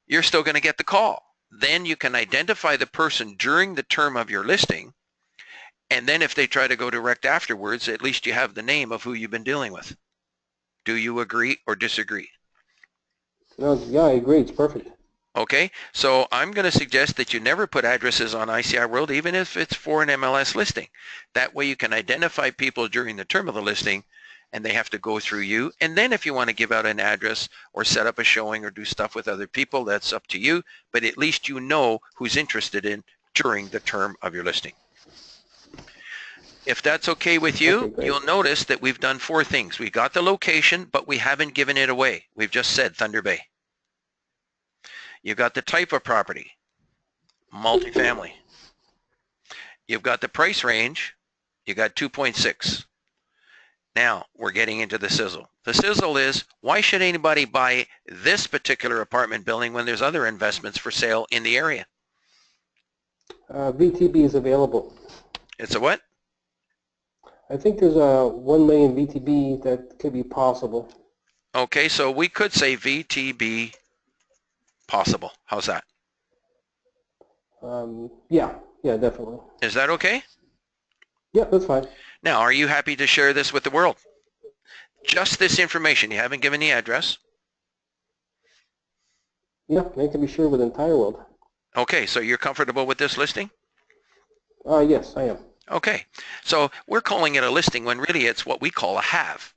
you're still going to get the call. Then you can identify the person during the term of your listing, and then if they try to go direct afterwards, at least you have the name of who you've been dealing with. Do you agree or disagree? No, yeah, I agree. It's perfect. Okay, so I'm going to suggest that you never put addresses on ICIWorld, even if it's for an MLS listing. That way you can identify people during the term of the listing, and they have to go through you. And then if you want to give out an address or set up a showing or do stuff with other people, that's up to you. But at least you know who's interested in during the term of your listing. If that's okay with you, Okay, you'll notice that we've done 4 things. We got the location, but we haven't given it away. We've just said Thunder Bay. You've got the type of property, multifamily. You've got the price range. You got 2.6. Now we're getting into the sizzle. The sizzle is, why should anybody buy this particular apartment building when there's other investments for sale in the area? VTB is available. It's a what? I think there's a 1 million VTB that could be possible. Okay, so we could say VTB possible. How's that? Yeah, definitely. Is that okay? Yeah, that's fine. Now, are you happy to share this with the world? Just this information. You haven't given the address. Yeah, they can be shared with the entire world. Okay, so you're comfortable with this listing? Yes, I am. Okay, so we're calling it a listing when really it's what we call a have.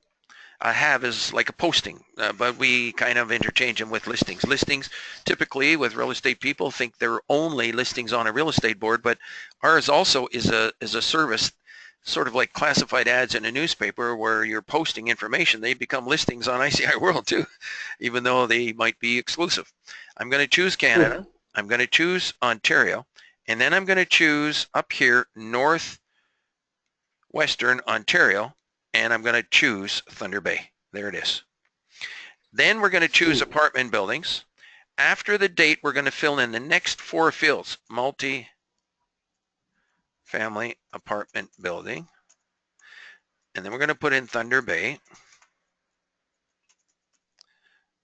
A have is like a posting, but we kind of interchange them with listings. Listings, typically with real estate people, think they're only listings on a real estate board, but ours also is a service, sort of like classified ads in a newspaper where you're posting information. They become listings on ICIWorld too, even though they might be exclusive. I'm going to choose Canada. Mm-hmm. I'm going to choose Ontario, and then I'm going to choose up here Northwestern Ontario, and I'm going to choose Thunder Bay. There it is. Then we're going to choose apartment buildings. After the date, we're going to fill in the next 4 fields. Multi-family apartment building. And then we're going to put in Thunder Bay.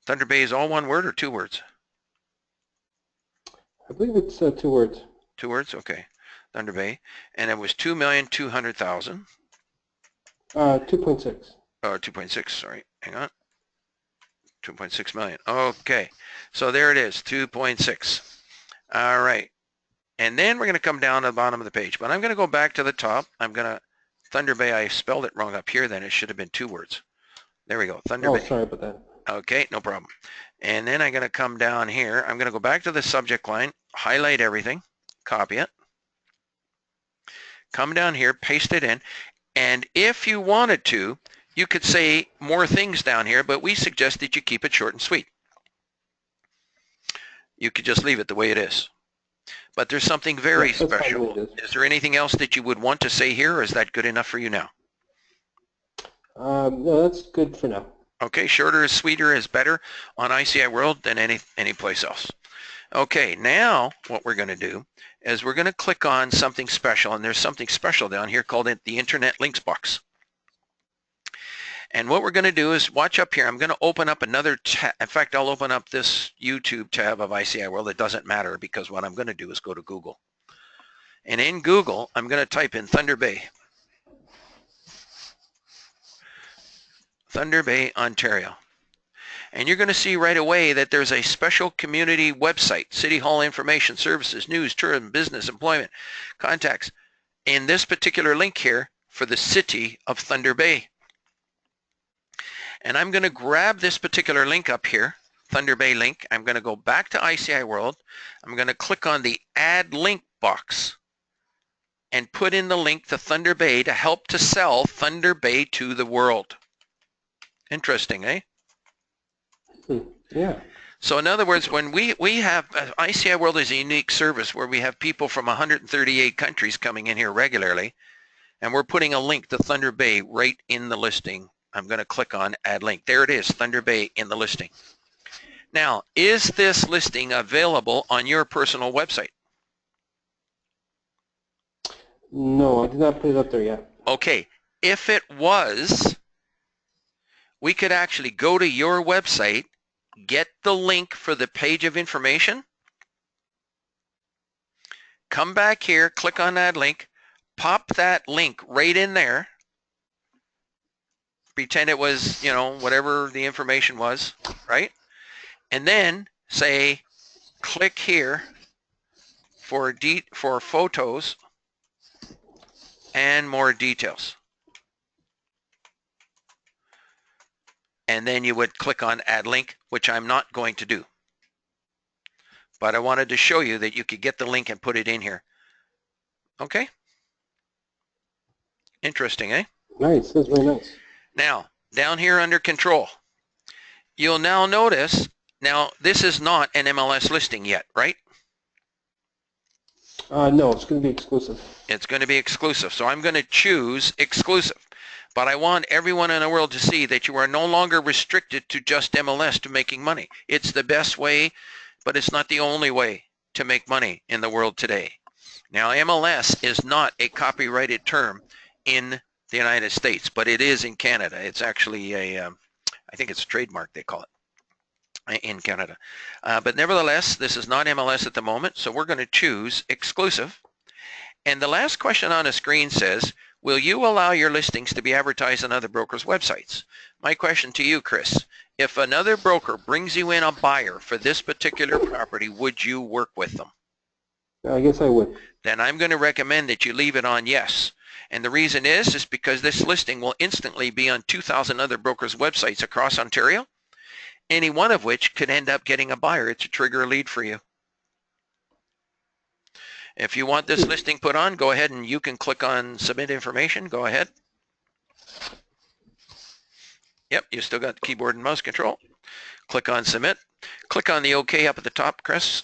Thunder Bay is all one word or 2 words? I believe it's 2 words. 2 words? Okay. Thunder Bay. And it was 2,200,000. 2.6. 2.6, sorry. Hang on. 2.6 million. Okay. So there it is, 2.6. All right. And then we're going to come down to the bottom of the page. But I'm going to go back to the top. I'm going to, Thunder Bay, I spelled it wrong up here then. It should have been 2 words. There we go, Thunder Bay. Oh, sorry about that. Okay, no problem. And then I'm going to come down here. I'm going to go back to the subject line, highlight everything, copy it, come down here, paste it in. And if you wanted to, you could say more things down here, but we suggest that you keep it short and sweet. You could just leave it the way it is. But there's something very special. Is there anything else that you would want to say here, or is that good enough for you now? No, that's good for now. Okay, shorter is sweeter is better on ICIWorld than any place else. Okay, now what we're going to do is we're going to click on something special, and there's something special down here called the Internet Links box. And what we're going to do is watch up here. I'm going to open up another tab. In fact, I'll open up this YouTube tab of ICIWorld. It doesn't matter because what I'm going to do is go to Google. And in Google, I'm going to type in Thunder Bay. Thunder Bay, Ontario. And you're going to see right away that there's a special community website, City Hall Information Services, News, Tourism, Business, Employment, Contacts, in this particular link here for the city of Thunder Bay. And I'm going to grab this particular link up here, Thunder Bay link. I'm going to go back to ICIWorld. I'm going to click on the Add Link box and put in the link to Thunder Bay to help to sell Thunder Bay to the world. Interesting, eh? Yeah. So in other words, when we have, ICIWorld is a unique service where we have people from 138 countries coming in here regularly. And we're putting a link to Thunder Bay right in the listing. I'm going to click on add link. There it is, Thunder Bay in the listing. Now, is this listing available on your personal website? No, I did not put it up there yet. Okay, if it was, we could actually go to your website, get the link for the page of information, come back here, click on that link, pop that link right in there, pretend it was, whatever the information was, right? And then say, click here for photos and more details. And then you would click on add link, which I'm not going to do. But I wanted to show you that you could get the link and put it in here. Okay? Interesting, eh? Nice, that's very nice. Now, down here under control, you'll now notice, now this is not an MLS listing yet, right? No, it's going to be exclusive. It's going to be exclusive. So I'm going to choose exclusive. But I want everyone in the world to see that you are no longer restricted to just MLS to making money. It's the best way, but it's not the only way to make money in the world today. Now, MLS is not a copyrighted term in the United States, but it is in Canada. It's actually I think it's a trademark, they call it, in Canada. But nevertheless, this is not MLS at the moment, so we're going to choose exclusive. And the last question on the screen says, will you allow your listings to be advertised on other brokers' websites? My question to you, Chris, if another broker brings you in a buyer for this particular property, would you work with them? I guess I would. Then I'm going to recommend that you leave it on yes. And the reason is because this listing will instantly be on 2,000 other brokers' websites across Ontario, any one of which could end up getting a buyer to trigger a lead for you. If you want this listing put on, go ahead and you can click on submit information. Go ahead. Yep, you still got the keyboard and mouse control. Click on submit. Click on the OK up at the top, Chris.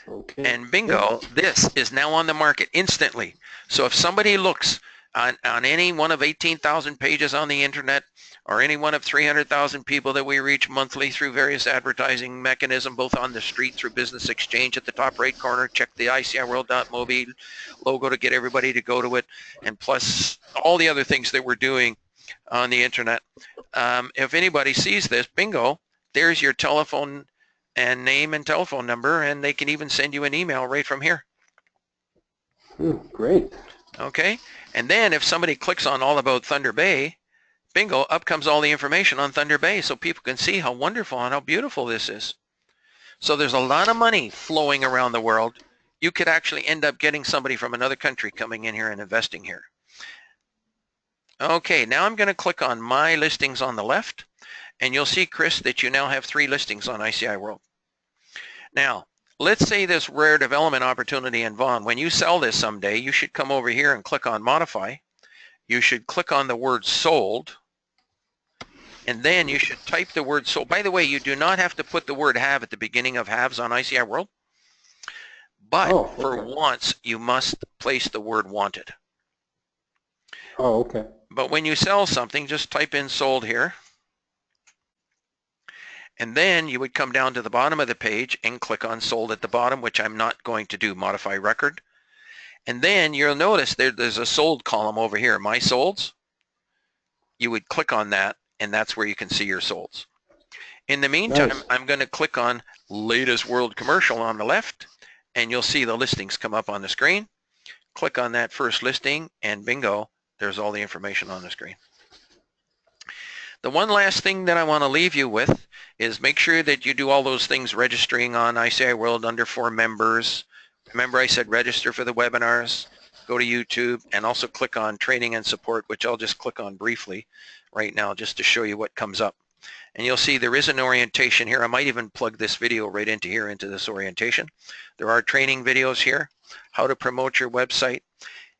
Okay. And bingo, this is now on the market instantly. So if somebody looks on any one of 18,000 pages on the internet, or any one of 300,000 people that we reach monthly through various advertising mechanism, both on the street through Business Exchange at the top right corner, check the ICIWorld.mobi logo to get everybody to go to it, and plus all the other things that we're doing on the internet. If anybody sees this, bingo, there's your telephone and name and telephone number, and they can even send you an email right from here. Great. Okay, and then if somebody clicks on all about Thunder Bay, bingo, up comes all the information on Thunder Bay so people can see how wonderful and how beautiful this is. So there's a lot of money flowing around the world. You could actually end up getting somebody from another country coming in here and investing here. Okay, now I'm going to click on my listings on the left, and you'll see, Chris, that you now have 3 listings on ICIWorld. Now, let's say this rare development opportunity in Vaughan. When you sell this someday, you should come over here and click on modify. You should click on the word sold, and then you should type the word sold. By the way, you do not have to put the word have at the beginning of haves on ICIWorld, but for once, you must place the word wanted. Oh, okay. But when you sell something, just type in sold here. And then you would come down to the bottom of the page and click on sold at the bottom, which I'm not going to do, modify record. And then you'll notice there's a sold column over here, my solds. You would click on that, and that's where you can see your solds. In the meantime, nice. I'm going to click on latest world commercial on the left, and you'll see the listings come up on the screen. Click on that first listing, and bingo, there's all the information on the screen. The one last thing that I want to leave you with is make sure that you do all those things registering on ICIWorld under for members. Remember I said register for the webinars, go to YouTube, and also click on training and support, which I'll just click on briefly right now just to show you what comes up. And you'll see there is an orientation here. I might even plug this video right into here, into this orientation. There are training videos here, how to promote your website.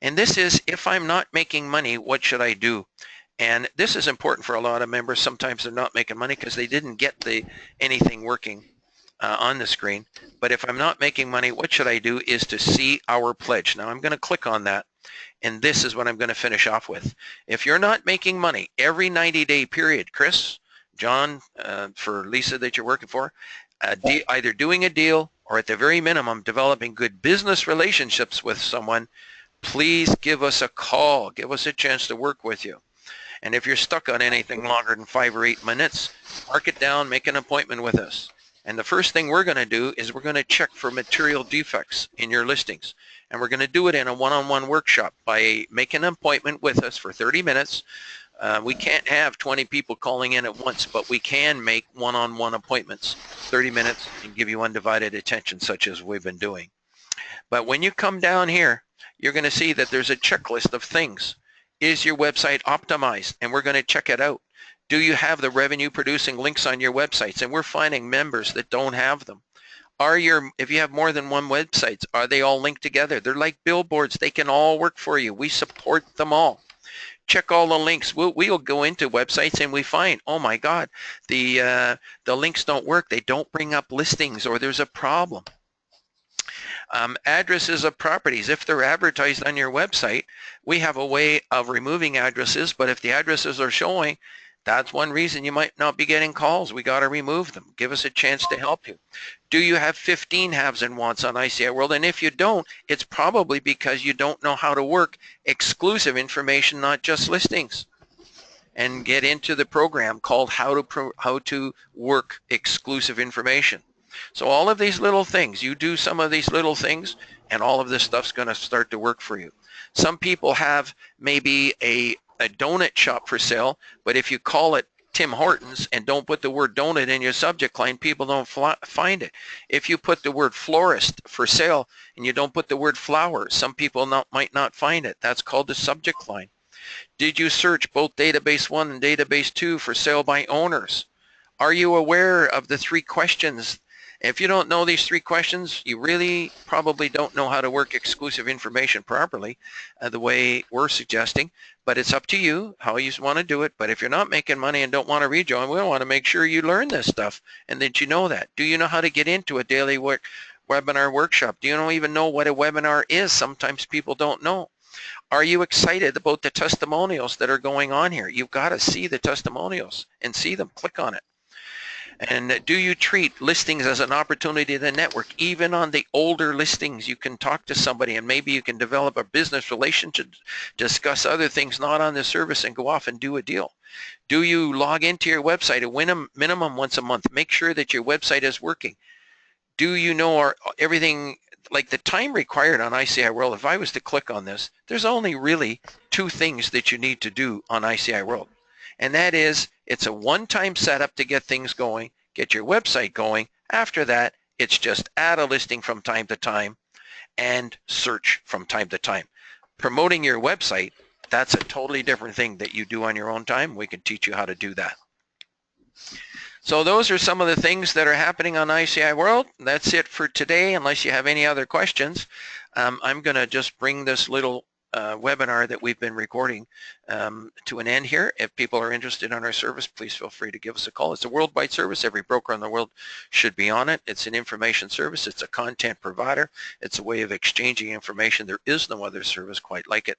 And this is, if I'm not making money, what should I do? And this is important for a lot of members. Sometimes they're not making money because they didn't get anything working on the screen. But if I'm not making money, what should I do is to see our pledge. Now I'm going to click on that. And this is what I'm going to finish off with. If you're not making money every 90-day period, Chris, John, for Lisa that you're working for, either doing a deal or at the very minimum developing good business relationships with someone, please give us a call. Give us a chance to work with you. And if you're stuck on anything longer than 5 or 8 minutes, mark it down, make an appointment with us. And the first thing we're going to do is we're going to check for material defects in your listings. And we're going to do it in a one-on-one workshop by making an appointment with us for 30 minutes. We can't have 20 people calling in at once, but we can make one-on-one appointments, 30 minutes, and give you undivided attention, such as we've been doing. But when you come down here, you're going to see that there's a checklist of things. Is your website optimized? And we're going to check it out. Do you have the revenue producing links on your websites? And we're finding members that don't have them. If you have more than one websites, are they all linked together? They're like billboards. They can all work for you. We support them all. Check all the links. We'll go into websites and we find, oh my God, the links don't work. They don't bring up listings, or there's a problem. Addresses of properties. If they're advertised on your website, we have a way of removing addresses, but if the addresses are showing, that's one reason you might not be getting calls. We got to remove them. Give us a chance to help you. Do you have 15 haves and wants on ICIWorld? And if you don't, it's probably because you don't know how to work exclusive information, not just listings. And get into the program called How to Work Exclusive Information. So all of these little things, you do some of these little things, and all of this stuff's going to start to work for you. Some people have maybe a donut shop for sale, but if you call it Tim Hortons and don't put the word donut in your subject line, people don't find it. If you put the word florist for sale and you don't put the word flower, some people might not find it. That's called the subject line. Did you search both database 1 and database 2 for sale by owners? Are you aware of the 3 questions? If you don't know these 3 questions, you really probably don't know how to work exclusive information properly, the way we're suggesting. But it's up to you how you want to do it. But if you're not making money and don't want to rejoin, we want to make sure you learn this stuff and that you know that. Do you know how to get into a daily webinar workshop? Do you even know what a webinar is? Sometimes people don't know. Are you excited about the testimonials that are going on here? You've got to see the testimonials and see them. Click on it. And do you treat listings as an opportunity to network? Even on the older listings, you can talk to somebody and maybe you can develop a business relationship, discuss other things not on the service, and go off and do a deal. Do you log into your website a minimum once a month? Make sure that your website is working. Do you know everything, like the time required on ICIWorld? If I was to click on this, there's only really 2 things that you need to do on ICIWorld. And that is, it's a one-time setup to get things going, get your website going. After that, it's just add a listing from time to time and search from time to time. Promoting your website, that's a totally different thing that you do on your own time. We can teach you how to do that. So those are some of the things that are happening on ICIWorld. That's it for today, unless you have any other questions. I'm going to just bring this little webinar that we've been recording to an end here. If people are interested in our service, please feel free to give us a call. It's a worldwide service. Every broker in the world should be on it. It's an information service. It's a content provider. It's a way of exchanging information. There is no other service quite like it,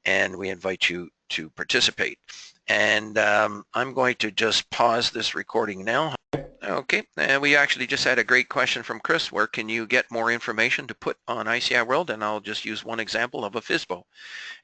and we invite you to participate. And I'm going to just pause this recording now. Okay, and we actually just had a great question from Chris. Where can you get more information to put on ICIWorld? And I'll just use one example of a FSBO.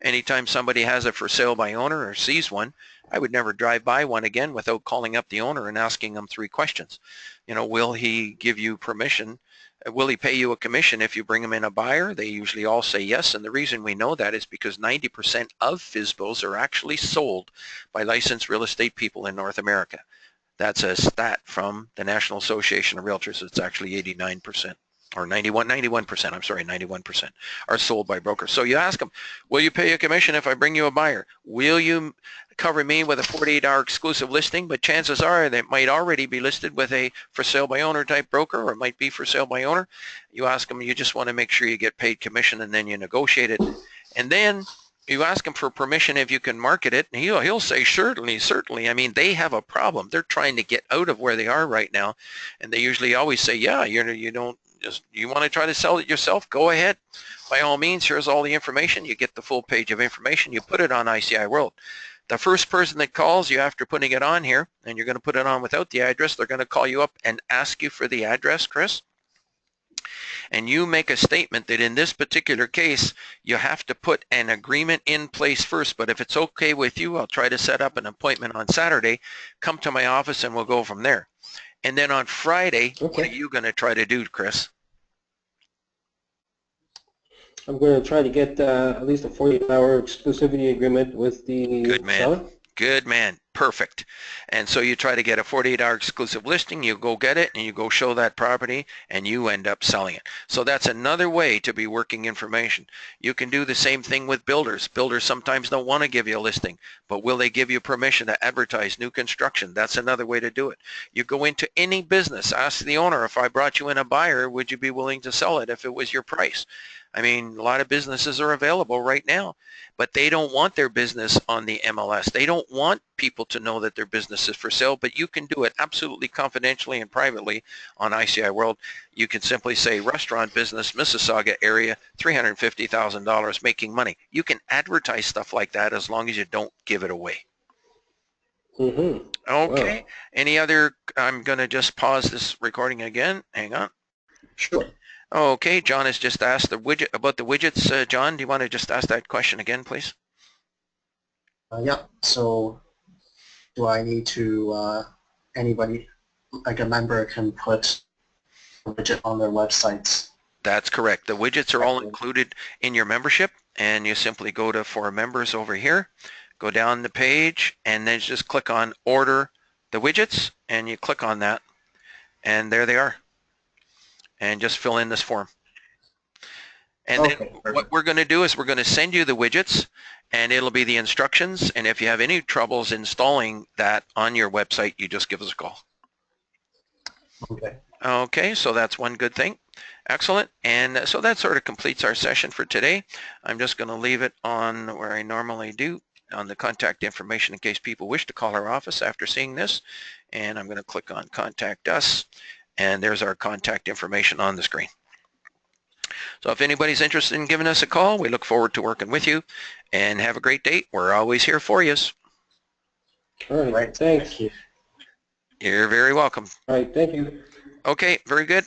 Anytime somebody has a for sale by owner or sees one, I would never drive by one again without calling up the owner and asking them 3 questions. You know, will he give you permission? Will he pay you a commission if you bring him in a buyer? They usually all say yes, and the reason we know that is because 90% of FSBOs are actually sold by licensed real estate people in North America. That's a stat from the National Association of Realtors. It's actually 89%, or 91%, I'm sorry, 91% are sold by brokers. So you ask them, will you pay a commission if I bring you a buyer? Will you cover me with a 48-hour exclusive listing? But chances are they might already be listed with a for sale by owner type broker, or it might be for sale by owner. You ask them, you just want to make sure you get paid commission, and then you negotiate it. And then you ask him for permission if you can market it, and he'll say certainly, certainly. I mean, they have a problem. They're trying to get out of where they are right now, and they usually always say, yeah, you don't Just, you want to try to sell it yourself, go ahead. By all means, here's all the information. You get the full page of information. You put it on ICIWorld. The first person that calls you after putting it on here, and you're going to put it on without the address, they're going to call you up and ask you for the address, Chris. And you make a statement that in this particular case, you have to put an agreement in place first. But if it's okay with you, I'll try to set up an appointment on Saturday. Come to my office and we'll go from there. And then on Friday, Okay. what are you going to try to do, Chris? I'm going to try to get at least a 48-hour exclusivity agreement with the Good man. seller. Good man. Perfect. And so you try to get a 48-hour exclusive listing, you go get it, and you go show that property, and you end up selling it. So that's another way to be working information. You can do the same thing with builders. Builders sometimes don't want to give you a listing, but will they give you permission to advertise new construction? That's another way to do it. You go into any business, ask the owner, if I brought you in a buyer, would you be willing to sell it if it was your price? I mean, a lot of businesses are available right now, but they don't want their business on the MLS. They don't want people to know that their business is for sale, but you can do it absolutely confidentially and privately on ICIWorld. You can simply say restaurant business, Mississauga area, $350,000 making money. You can advertise stuff like that as long as you don't give it away. Mm-hmm. Okay. Wow. Any other, I'm going to just pause this recording again. Hang on. Sure. Okay, John has just asked the widget about the widgets. John, do you want to just ask that question again, please? Yeah. So, do I need to, anybody, like a member can put a widget on their websites? That's correct. The widgets are all included in your membership, and you simply go to for members over here, go down the page, and then just click on order the widgets, and you click on that, and there they are. And just fill in this form. And Okay, then perfect. what we're going to do is we're going to send you the widgets, and it'll be the instructions. And if you have any troubles installing that on your website, you just give us a call. Okay. Okay, so that's one good thing. Excellent. And so that sort of completes our session for today. I'm just going to leave it on where I normally do, on the contact information in case people wish to call our office after seeing this. And I'm going to click on Contact Us. And there's our contact information on the screen. So if anybody's interested in giving us a call, we look forward to working with you, and have a great day. We're always here for you. All right. Right. Thanks. Thank you. You're very welcome. All right. Thank you. Okay, very good.